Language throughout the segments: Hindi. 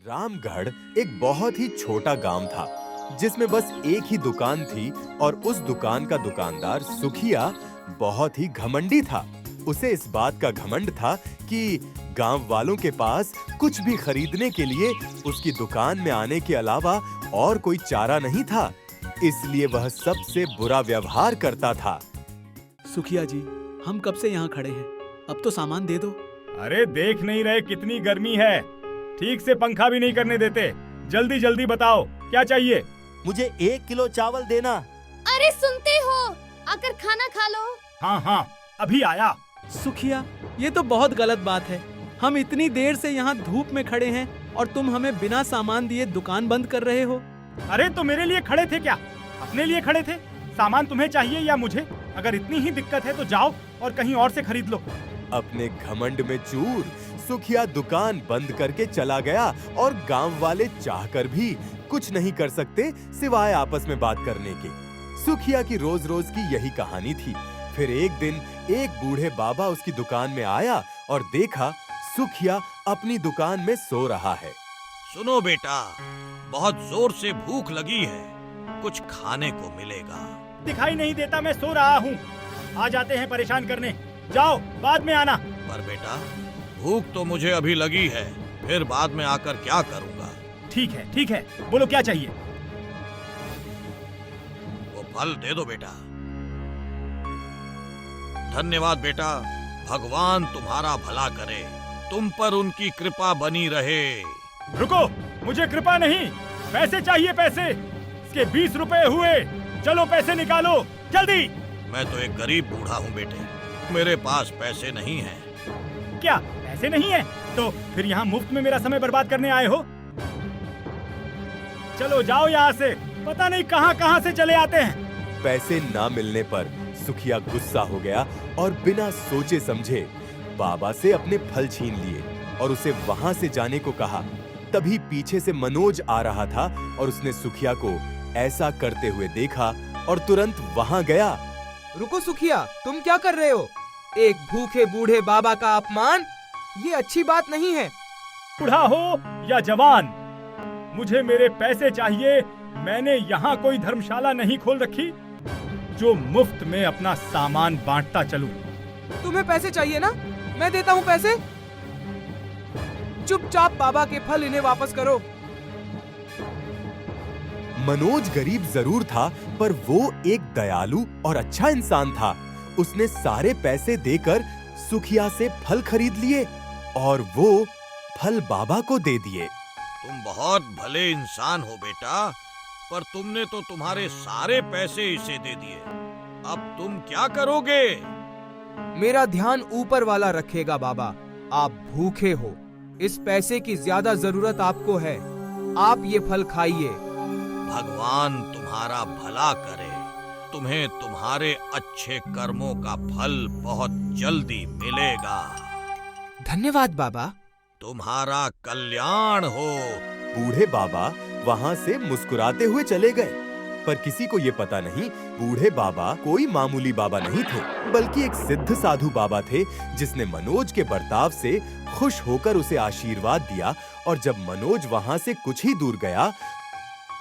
रामगढ़ एक बहुत ही छोटा गांव था जिसमें बस एक ही दुकान थी और उस दुकान का दुकानदार सुखिया बहुत ही घमंडी था। उसे इस बात का घमंड था कि गांव वालों के पास कुछ भी खरीदने के लिए उसकी दुकान में आने के अलावा और कोई चारा नहीं था, इसलिए वह सबसे बुरा व्यवहार करता था। सुखिया जी, हम कब से यहाँ खड़े हैं, अब तो सामान दे दो। अरे देख नहीं रहे कितनी गर्मी है, ठीक से पंखा भी नहीं करने देते। जल्दी जल्दी बताओ क्या चाहिए। मुझे 1 किलो चावल देना। अरे सुनते हो, आकर खाना खा लो। हाँ हाँ अभी आया। सुखिया, ये तो बहुत गलत बात है। हम इतनी देर से यहाँ धूप में खड़े हैं और तुम हमें बिना सामान दिए दुकान बंद कर रहे हो। अरे तो मेरे लिए खड़े थे क्या? अपने लिए खड़े थे? सामान तुम्हें चाहिए या मुझे? अगर इतनी ही दिक्कत है तो जाओ और कहीं और से खरीद लो। अपने घमंड में चूर सुखिया दुकान बंद करके चला गया और गांव वाले चाहकर भी कुछ नहीं कर सकते सिवाय आपस में बात करने के। सुखिया की रोज रोज की यही कहानी थी। फिर एक दिन एक बूढ़े बाबा उसकी दुकान में आया और देखा सुखिया अपनी दुकान में सो रहा है। सुनो बेटा, बहुत जोर से भूख लगी है, कुछ खाने को मिलेगा। दिखाई नहीं देता मैं सो रहा हूँ। आ जाते हैं परेशान करने, जाओ बाद में आना। पर बेटा, भूख तो मुझे अभी लगी है, फिर बाद में आकर क्या करूँगा। ठीक है, बोलो क्या चाहिए। वो फल दे दो बेटा। धन्यवाद बेटा, भगवान तुम्हारा भला करे, तुम पर उनकी कृपा बनी रहे। रुको, मुझे कृपा नहीं, पैसे चाहिए पैसे। इसके 20 रुपए हुए, चलो पैसे निकालो जल्दी। मैं तो एक गरीब बूढ़ा हूँ बेटे, मेरे पास पैसे नहीं हैं। क्या पैसे नहीं है? तो फिर यहाँ मुफ्त में मेरा समय बर्बाद करने आए हो? चलो जाओ यहाँ से, पता नहीं कहाँ से चले आते हैं। पैसे ना मिलने पर सुखिया गुस्सा हो गया और बिना सोचे समझे बाबा से अपने फल छीन लिए और उसे वहां से जाने को कहा। तभी पीछे से मनोज आ रहा था और उसने सुखिया को ऐसा करते हुए देखा और तुरंत वहां गया। रुको सुखिया, तुम क्या कर रहे हो? एक भूखे बूढ़े बाबा का अपमान, ये अच्छी बात नहीं है। बूढ़ा हो या जवान, मुझे मेरे पैसे चाहिए। मैंने यहाँ कोई धर्मशाला नहीं खोल रखी जो मुफ्त में अपना सामान बांटता चलूं। तुम्हें पैसे चाहिए ना? मैं देता हूँ पैसे। चुपचाप बाबा के फल इन्हें वापस करो। मनोज गरीब जरूर था, पर वो एक दयालु और अच्छा इंसान था। उसने सारे पैसे देकर सुखिया से फल खरीद लिए और वो फल बाबा को दे दिए। तुम बहुत भले इंसान हो बेटा, पर तुमने तो तुम्हारे सारे पैसे इसे दे दिए। अब तुम क्या करोगे? मेरा ध्यान ऊपर वाला रखेगा बाबा। आप भूखे हो, इस पैसे की ज्यादा जरूरत आपको है। आप ये फल खाइए। भगवान तुम्हारा भला करे, तुम्हें तुम्हारे अच्छे कर्मों का फल बहुत जल्दी मिलेगा। धन्यवाद बाबा। तुम्हारा कल्याण हो। बूढ़े बाबा वहां से मुस्कुराते हुए चले गए, पर किसी को ये पता नहीं बूढ़े बाबा कोई मामूली बाबा नहीं थे, बल्कि एक सिद्ध साधु बाबा थे जिसने मनोज के बर्ताव से खुश होकर उसे आशीर्वाद दिया। और जब मनोज वहां से कुछ ही दूर गया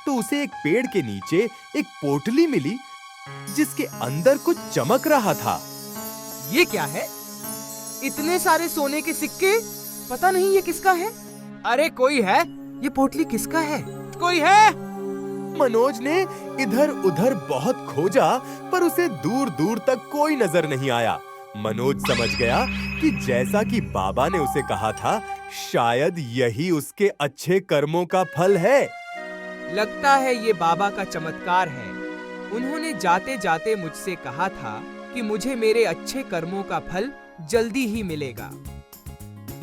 तो उसे एक पेड़ के नीचे एक पोटली मिली जिसके अंदर कुछ चमक रहा था। ये क्या है? इतने सारे सोने के सिक्के, पता नहीं ये किसका है। अरे कोई है? ये पोटली किसका है? कोई है? मनोज ने इधर उधर बहुत खोजा, पर उसे दूर दूर तक कोई नजर नहीं आया। मनोज समझ गया कि जैसा कि बाबा ने उसे कहा था, शायद यही उसके अच्छे कर्मों का फल है। लगता है ये बाबा का चमत्कार है। उन्होंने जाते जाते मुझसे कहा था कि मुझे मेरे अच्छे कर्मों का फल जल्दी ही मिलेगा।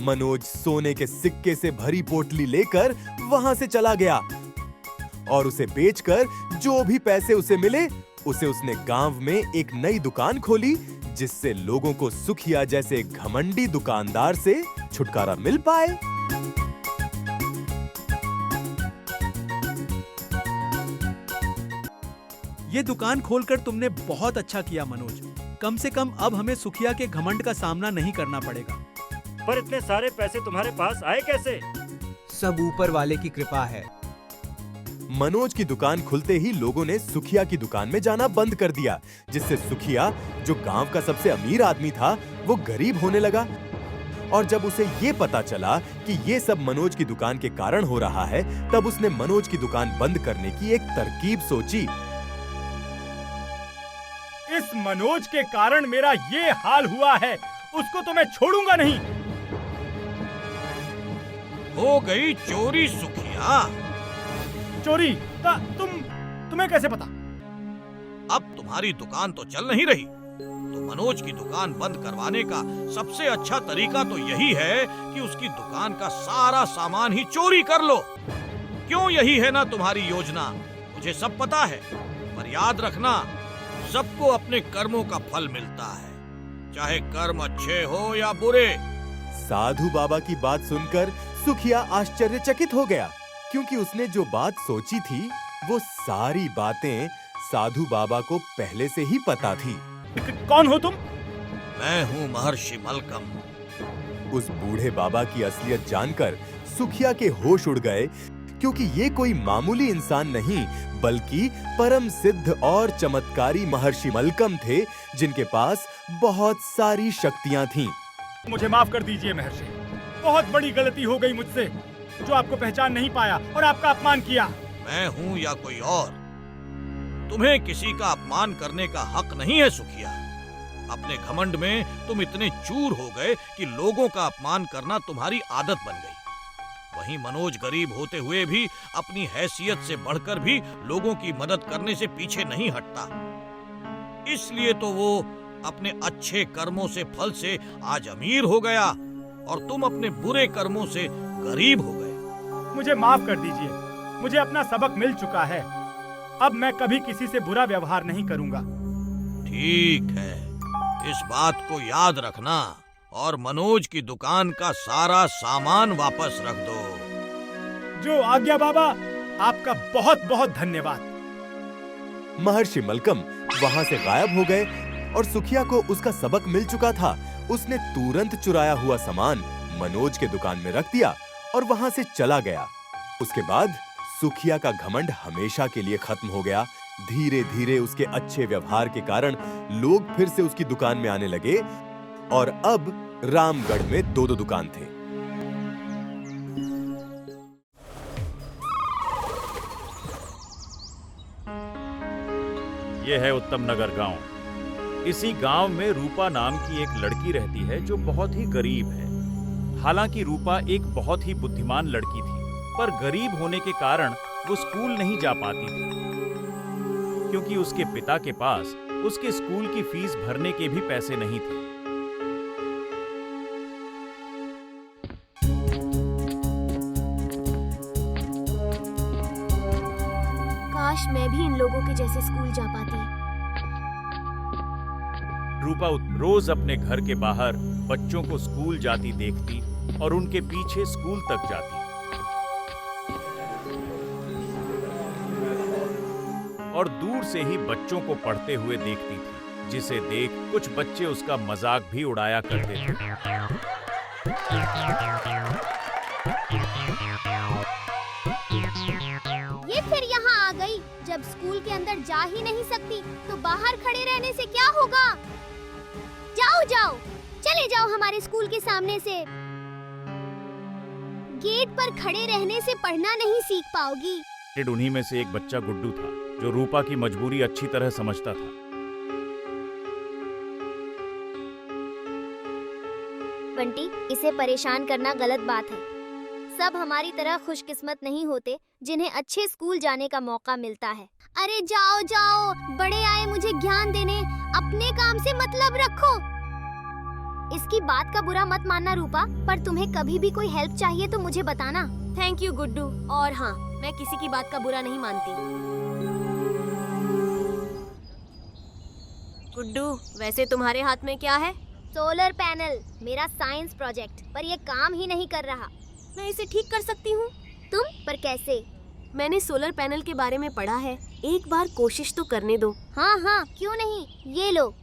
मनोज सोने के सिक्के से भरी पोटली लेकर वहां से चला गया और उसे बेचकर जो भी पैसे उसे मिले उसे उसने गांव में एक नई दुकान खोली, जिससे लोगों को सुखिया जैसे घमंडी दुकानदार से छुटकारा मिल पाए। ये दुकान खोलकर तुमने बहुत अच्छा किया मनोज। कम से कम अब हमें सुखिया के घमंड का सामना नहीं करना पड़ेगा। पर इतने सारे पैसे तुम्हारे पास आए कैसे? सब ऊपर वाले की कृपा है। मनोज की दुकान खुलते ही लोगों ने सुखिया की दुकान में जाना बंद कर दिया, जिससे सुखिया, जो गांव का सबसे अमीर आदमी था, वो गरीब होने लगा। और जब उसे ये पता चला कि ये सब मनोज की दुकान के कारण हो रहा है, तब उसने मनोज की दुकान बंद करने की एक तरकीब सोची। इस मनोज के कारण मेरा ये हाल हुआ है, उसको तो मैं छोड़ूंगा नहीं। हो गई चोरी सुखिया। चोरी? तुम्हें कैसे पता? अब तुम्हारी दुकान तो चल नहीं रही, तो मनोज की दुकान बंद करवाने का सबसे अच्छा तरीका तो यही है कि उसकी दुकान का सारा सामान ही चोरी कर लो। क्यों, यही है ना तुम्हारी योजना? मुझे सब पता है, पर याद रखना, सबको अपने कर्मों का फल मिलता है, चाहे कर्म अच्छे हो या बुरे। साधु बाबा की बात सुनकर सुखिया आश्चर्यचकित हो गया, क्योंकि उसने जो बात सोची थी वो सारी बातें साधु बाबा को पहले से ही पता थी। कौन हो तुम? मैं हूँ महर्षि मलकम। उस बूढ़े बाबा की असलियत जानकर सुखिया के होश उड़ गए, क्योंकि ये कोई मामूली इंसान नहीं, बल्कि परम सिद्ध और चमत्कारी महर्षि मलकम थे, जिनके पास बहुत सारी शक्तियां थीं। मुझे माफ कर दीजिए महर्षि, बहुत बड़ी गलती हो गई मुझसे, जो आपको पहचान नहीं पाया और आपका अपमान किया। मैं हूँ या कोई और, तुम्हें किसी का अपमान करने का हक नहीं है सुखिया। अपने घमंड में तुम इतने चूर हो गए कि लोगों का अपमान करना तुम्हारी आदत बन गई। वहीं मनोज गरीब होते हुए भी अपनी हैसियत से बढ़कर भी लोगों की मदद करने से पीछे नहीं हटता। इसलिए तो वो अपने अच्छे कर्मों से फल से आज अमीर हो गया और तुम अपने बुरे कर्मों से गरीब हो गए। मुझे माफ कर दीजिए, मुझे अपना सबक मिल चुका है। अब मैं कभी किसी से बुरा व्यवहार नहीं करूंगा। ठीक है, इस बात को याद रखना और मनोज की दुकान का सारा सामान वापस रख दो। जो आज्ञा बाबा, आपका बहुत बहुत धन्यवाद। महर्षि मलकम वहां से गायब हो गए और सुखिया को उसका सबक मिल चुका था। उसने तुरंत चुराया हुआ सामान मनोज के दुकान में रख दिया और वहां से चला गया। उसके बाद सुखिया का घमंड हमेशा के लिए खत्म हो गया। धीरे धीरे उसके अच्छे व्यवहार के कारण लोग फिर से उसकी दुकान में आने लगे और अब रामगढ़ में दो दुकान थे। यह है उत्तम नगर गांव। इसी गांव में रूपा नाम की एक लड़की रहती है जो बहुत ही गरीब है। हालांकि रूपा एक बहुत ही बुद्धिमान लड़की थी, पर गरीब होने के कारण वो स्कूल नहीं जा पाती थी, क्योंकि उसके पिता के पास उसके स्कूल की फीस भरने के भी पैसे नहीं थे। काश मैं भी इन लोगों के जैसे स्कूल जा पाती। रूपा रोज अपने घर के बाहर बच्चों को स्कूल जाती देखती और उनके पीछे स्कूल तक जाती और दूर से ही बच्चों को पढ़ते हुए देखती थी, जिसे देख कुछ बच्चे उसका मजाक भी उड़ाया करते थे। ये फिर यहाँ आ गई। जब स्कूल के अंदर जा ही नहीं सकती तो बाहर खड़े रहने से क्या होगा? जाओ जाओ, चले जाओ हमारे स्कूल के सामने से। गेट पर खड़े रहने से पढ़ना नहीं सीख पाओगी। उन्हीं में से एक बच्चा गुड्डू था, जो रूपा की मजबूरी अच्छी तरह समझता था। बंटी, इसे परेशान करना गलत बात है। सब हमारी तरह खुशकिस्मत नहीं होते जिन्हें अच्छे स्कूल जाने का मौका मिलता है। अरे जाओ जाओ, बड़े आए मुझे ज्ञान देने, अपने काम से मतलब रखो। इसकी बात का बुरा मत मानना रूपा, पर तुम्हें कभी भी कोई हेल्प चाहिए तो मुझे बताना। Thank you Guddu. और हाँ, मैं किसी की बात का बुरा नहीं मानती। गुड्डू, वैसे तुम्हारे हाथ में क्या है? सोलर पैनल, मेरा साइंस प्रोजेक्ट, पर ये काम ही नहीं कर रहा। मैं इसे ठीक कर सकती हूँ। तुम? पर कैसे? मैंने सोलर पैनल के बारे में पढ़ा है, एक बार कोशिश तो करने दो। हाँ हाँ, क्यों नहीं, ये लो।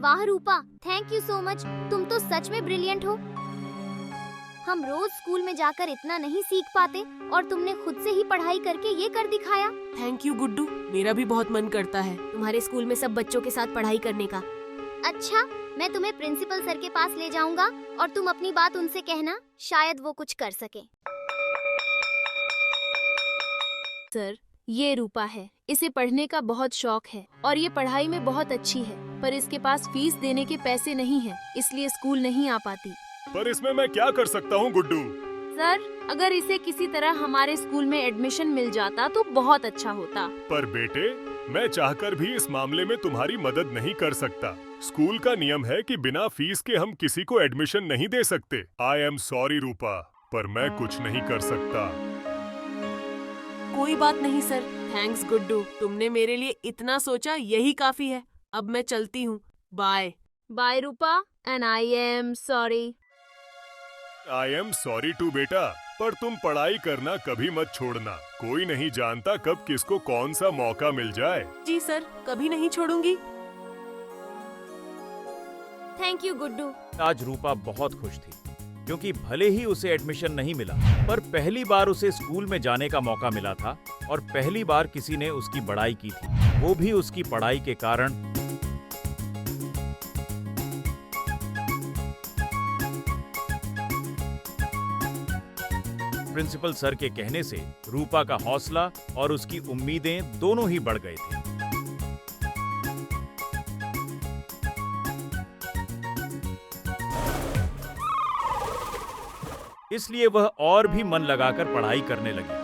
वाह रूपा, थैंक यू सो मच, तुम तो सच में ब्रिलियंट हो। हम रोज स्कूल में जाकर इतना नहीं सीख पाते और तुमने खुद से ही पढ़ाई करके ये कर दिखाया। थैंक यू गुड्डू, मेरा भी बहुत मन करता है तुम्हारे स्कूल में सब बच्चों के साथ पढ़ाई करने का। अच्छा, मैं तुम्हें प्रिंसिपल सर के पास ले जाऊंगा और तुम अपनी बात उनसे कहना, शायद वो कुछ कर सके। सर, ये रूपा है, इसे पढ़ने का बहुत शौक है और ये पढ़ाई में बहुत अच्छी है, पर इसके पास फीस देने के पैसे नहीं है, इसलिए स्कूल नहीं आ पाती। पर इसमें मैं क्या कर सकता हूँ गुड्डू? सर, अगर इसे किसी तरह हमारे स्कूल में एडमिशन मिल जाता तो बहुत अच्छा होता। पर बेटे, मैं चाहकर भी इस मामले में तुम्हारी मदद नहीं कर सकता। स्कूल का नियम है कि बिना फीस के हम किसी को एडमिशन नहीं दे सकते। आई एम सॉरी रूपा, पर मैं कुछ नहीं कर सकता। कोई बात नहीं सर, थैंक्स गुड्डू, तुमने मेरे लिए इतना सोचा, यही काफी है। अब मैं चलती हूँ, bye. Bye Rupa, and I am sorry. I am sorry to बेटा, पर तुम पढ़ाई करना कभी मत छोड़ना। कोई नहीं जानता कब किसको कौन सा मौका मिल जाए। जी सर, कभी नहीं छोड़ूंगी। Thank you Guddu. आज रूपा बहुत खुश थी, क्योंकि भले ही उसे एडमिशन नहीं मिला, पर पहली बार उसे स्कूल में जाने का मौका मिला था और पहली बार किसी ने उसकी बड़ाई की थी, वो भी उसकी पढ़ाई के कारण। प्रिंसिपल सर के कहने से रूपा का हौसला और उसकी उम्मीदें दोनों ही बढ़ गए थे। इसलिए वह और भी मन लगाकर पढ़ाई करने लगी।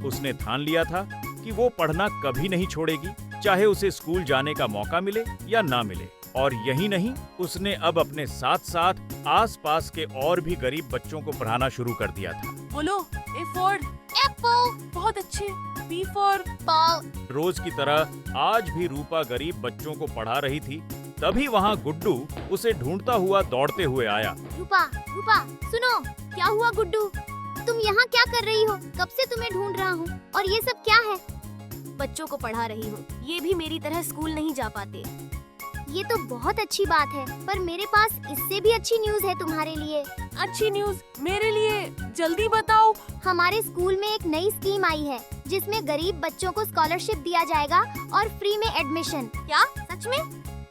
उसने ठान लिया था कि वो पढ़ना कभी नहीं छोड़ेगी, चाहे उसे स्कूल जाने का मौका मिले या ना मिले। और यही नहीं, उसने अब अपने साथ साथ आसपास के और भी गरीब बच्चों को पढ़ाना शुरू कर दिया था। बोलो, ए फॉर एप्पल, बहुत अच्छे, बी फॉर बॉल। रोज की तरह आज भी रूपा गरीब बच्चों को पढ़ा रही थी। तभी वहाँ गुड्डू उसे ढूंढता हुआ दौड़ते हुए आया। रूपा, रूपा, सुनो, क्या हुआ गुड्डू? तुम यहाँ क्या कर रही हो? कब से तुम्हें ढूंढ रहा हूँ। और ये सब क्या है? बच्चों को पढ़ा रही हूँ, ये भी मेरी तरह स्कूल नहीं जा पाते। ये तो बहुत अच्छी बात है, पर मेरे पास इससे भी अच्छी न्यूज़ है तुम्हारे लिए। अच्छी न्यूज़ मेरे लिए? जल्दी बताओ। हमारे स्कूल में एक नई स्कीम आई है, जिसमें गरीब बच्चों को स्कॉलरशिप दिया जाएगा और फ्री में एडमिशन। क्या सच में?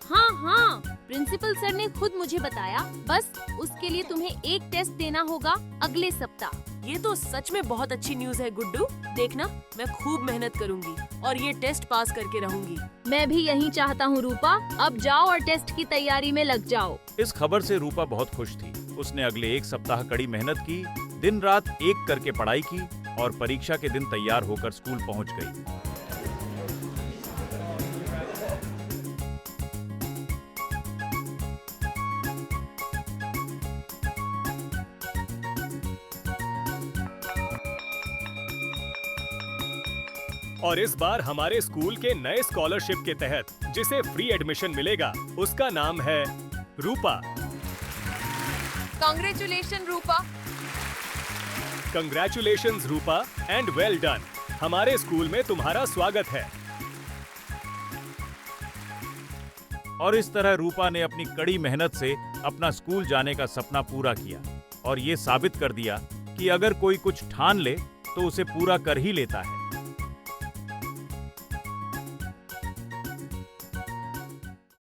हाँ हाँ, प्रिंसिपल सर ने खुद मुझे बताया। बस उसके लिए तुम्हें एक टेस्ट देना होगा अगले सप्ताह। ये तो सच में बहुत अच्छी न्यूज़ है गुड्डू। देखना, मैं खूब मेहनत करूंगी और ये टेस्ट पास करके रहूंगी। मैं भी यही चाहता हूँ रूपा। अब जाओ और टेस्ट की तैयारी में लग जाओ। इस खबर से रूपा बहुत खुश थी। उसने अगले एक सप्ताह कड़ी मेहनत की, दिन रात एक करके पढ़ाई की और परीक्षा के दिन तैयार होकर स्कूल पहुंच गई। और इस बार हमारे स्कूल के नए स्कॉलरशिप के तहत जिसे फ्री एडमिशन मिलेगा, उसका नाम है Roopa. Congratulation Roopa. Congratulations Roopa and well done. हमारे स्कूल में तुम्हारा स्वागत है। और इस तरह रूपा ने अपनी कड़ी मेहनत से अपना स्कूल जाने का सपना पूरा किया और ये साबित कर दिया कि अगर कोई कुछ ठान ले तो उसे पूरा कर ही लेता है।